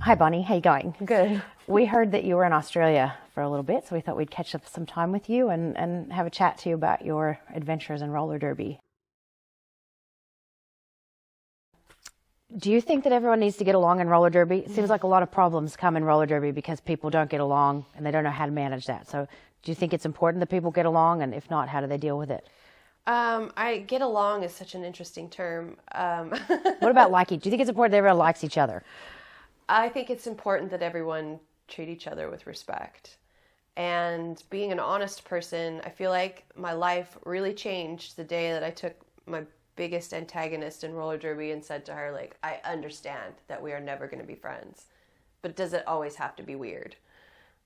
Hi, Bonnie. How you going? Good. We heard that you were in Australia for a little bit, so we thought we'd catch up some time with you and have a chat to you about your adventures in roller derby. Do you think that everyone needs to get along in roller derby? It seems like a lot of problems come in roller derby because people don't get along and they don't know how to manage that. So do you think it's important that people get along? And if not, how do they deal with it? I get along is such an interesting term. What about liking? Do you think it's important that everyone likes each other? I think it's important that everyone treat each other with respect. And being an honest person, I feel like my life really changed the day that I took my biggest antagonist in roller derby and said to her, like, I understand that we are never going to be friends, but does it always have to be weird?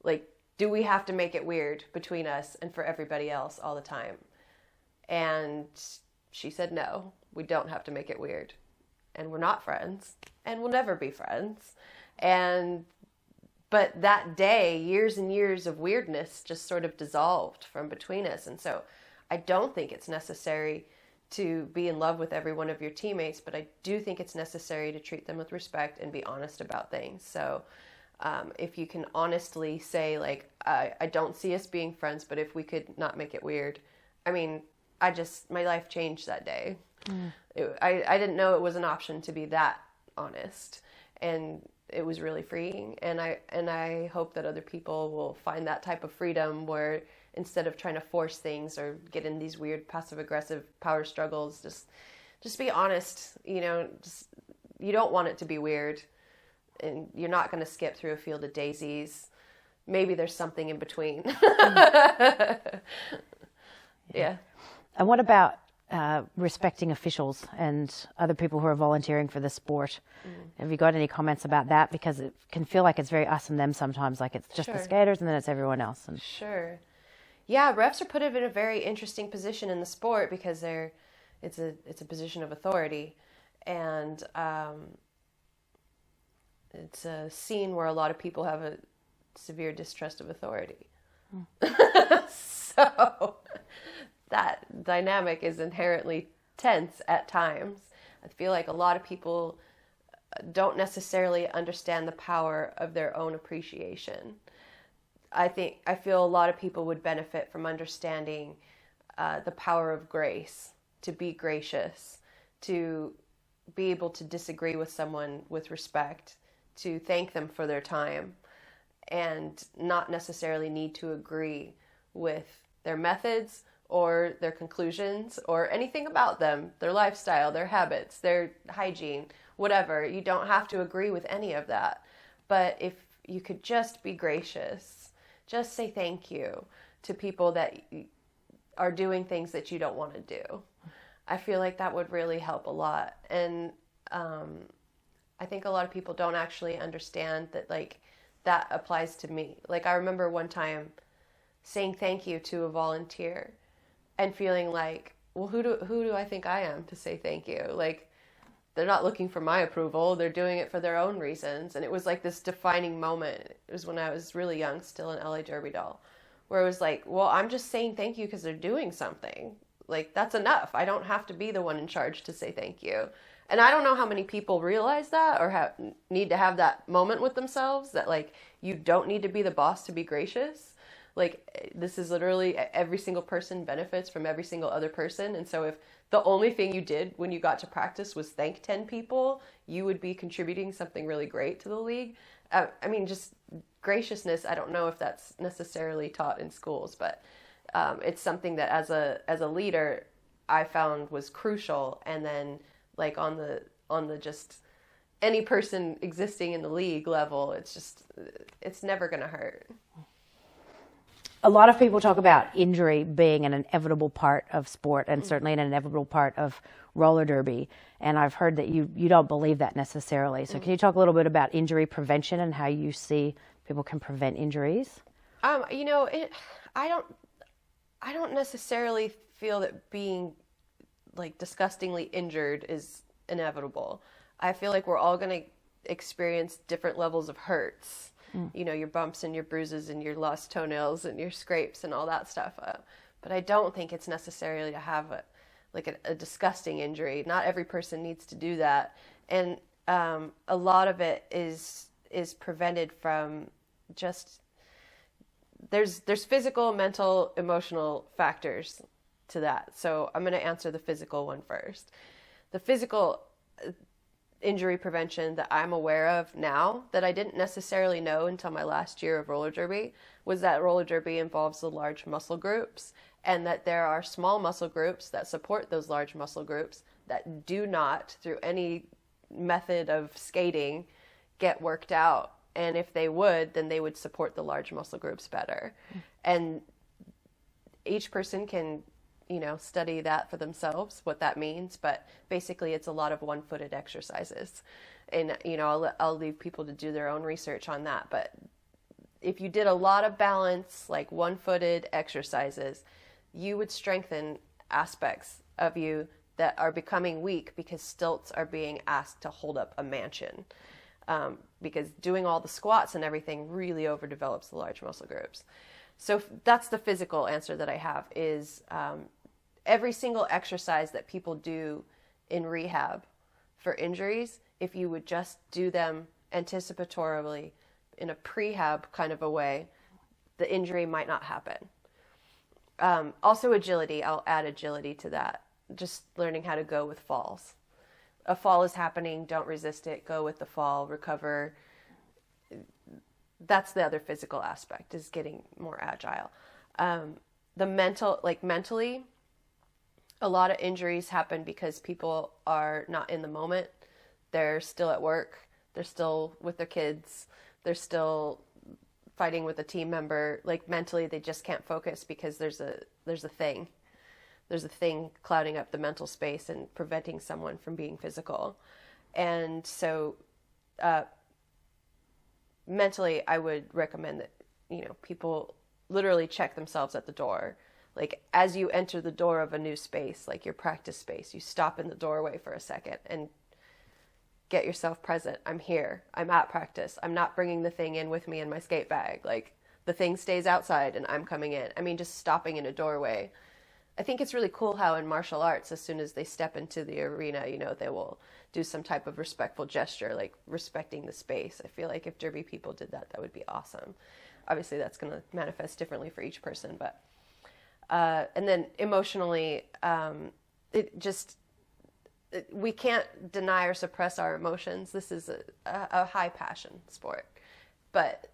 Like, do we have to make it weird between us and for everybody else all the time? And she said, no, we don't have to make it weird. And we're not friends. And we'll never be friends. But that day, years and years of weirdness just sort of dissolved from between us. And so I don't think it's necessary to be in love with every one of your teammates, but I do think it's necessary to treat them with respect and be honest about things. So if you can honestly say, like, I don't see us being friends, but if we could not make it weird. I mean, my life changed that day. I didn't know it was an option to be that honest, and it was really freeing. And I hope that other people will find that type of freedom where instead of trying to force things or get in these weird passive-aggressive power struggles, just be honest. You know, you don't want it to be weird, and you're not going to skip through a field of daisies. Maybe there's something in between. Yeah. And what about respecting officials and other people who are volunteering for the sport? Have you got any comments about that? Because it can feel like it's very us and them sometimes, like it's just the skaters and then it's everyone else. Sure. Yeah, refs are put in a very interesting position in the sport because it's a position of authority, and it's a scene where a lot of people have a severe distrust of authority. So that dynamic is inherently tense at times. I feel like a lot of people don't necessarily understand the power of their own appreciation. I feel a lot of people would benefit from understanding the power of grace, to be gracious, to be able to disagree with someone with respect, to thank them for their time, and not necessarily need to agree with their methods or their conclusions or anything about them, their lifestyle, their habits, their hygiene, whatever. You don't have to agree with any of that. But if you could just be gracious, just say thank you to people that are doing things that you don't want to do, I feel like that would really help a lot. And I think a lot of people don't actually understand that, like, that applies to me. Like, I remember one time saying thank you to a volunteer and feeling like, well, who do I think I am to say thank you? Like, they're not looking for my approval. They're doing it for their own reasons. And it was like this defining moment. It was when I was really young, still an LA Derby doll, where it was like, well, I'm just saying thank you because they're doing something. Like, that's enough. I don't have to be the one in charge to say thank you. And I don't know how many people realize that or need to have that moment with themselves that, like, you don't need to be the boss to be gracious. Like, this is literally every single person benefits from every single other person. And so if the only thing you did when you got to practice was thank 10 people, you would be contributing something really great to the league. I mean, just graciousness, I don't know if that's necessarily taught in schools, but it's something that as a leader, I found was crucial. And then, like, on the just any person existing in the league level, it's never going to hurt. A lot of people talk about injury being an inevitable part of sport and certainly an inevitable part of roller derby. And I've heard that you don't believe that necessarily. So can you talk a little bit about injury prevention and how you see people can prevent injuries? You know, I don't necessarily feel that being, like, disgustingly injured is inevitable. I feel like we're all going to experience different levels of hurts. You know, your bumps and your bruises and your lost toenails and your scrapes and all that stuff. But I don't think it's necessarily to have a disgusting injury. Not every person needs to do that. And a lot of it is is prevented from just there's physical, mental, emotional factors to that. So I'm going to answer the physical one first. The physical injury prevention that I'm aware of now that I didn't necessarily know until my last year of roller derby was that roller derby involves the large muscle groups, and that there are small muscle groups that support those large muscle groups that do not, through any method of skating, get worked out. And if they would, then they would support the large muscle groups better. And each person can, study that for themselves, what that means. But basically, it's a lot of one-footed exercises. And, I'll leave people to do their own research on that. But if you did a lot of balance, like one-footed exercises, you would strengthen aspects of you that are becoming weak because stilts are being asked to hold up a mansion. Because doing all the squats and everything really overdevelops the large muscle groups. So that's the physical answer that I have is every single exercise that people do in rehab for injuries, if you would just do them anticipatorily in a prehab kind of a way, the injury might not happen. Also agility, I'll add agility to that. Just learning how to go with falls. A fall is happening, don't resist it, go with the fall, recover. That's the other physical aspect, is getting more agile. The mentally, a lot of injuries happen because people are not in the moment. They're still at work, they're still with their kids, they're still fighting with a team member. Like mentally, they just can't focus because there's a thing. There's a thing clouding up the mental space and preventing someone from being physical. And so mentally, I would recommend that, people literally check themselves at the door. Like as you enter the door of a new space, like your practice space, you stop in the doorway for a second and get yourself present. I'm here. I'm at practice. I'm not bringing the thing in with me in my skate bag. Like the thing stays outside and I'm coming in. I mean, just stopping in a doorway. I think it's really cool how in martial arts, as soon as they step into the arena, they will do some type of respectful gesture, like respecting the space. I feel like if derby people did that, that would be awesome. Obviously, that's going to manifest differently for each person. But and then emotionally, we can't deny or suppress our emotions. This is a high passion sport. But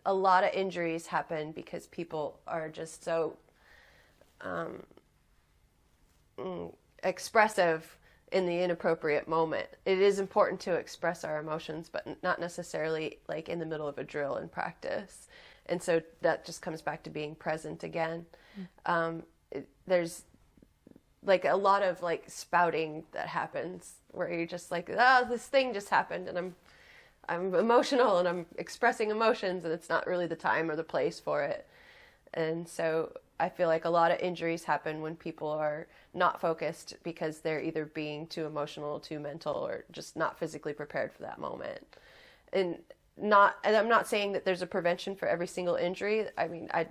a lot of injuries happen because people are just so expressive in the inappropriate moment. It is important to express our emotions, but not necessarily like in the middle of a drill in practice. And so that just comes back to being present again. There's like a lot of like spouting that happens where you're just like, this thing just happened and I'm emotional and I'm expressing emotions and it's not really the time or the place for it. And so I feel like a lot of injuries happen when people are not focused because they're either being too emotional, too mental, or just not physically prepared for that moment. And I'm not saying that there's a prevention for every single injury. I mean, I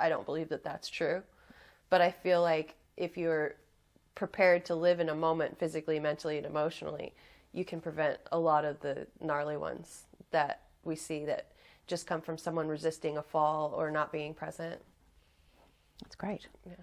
don't believe that that's true. But I feel like if you're prepared to live in a moment physically, mentally, and emotionally, you can prevent a lot of the gnarly ones that we see that just come from someone resisting a fall or not being present. That's great. Yeah.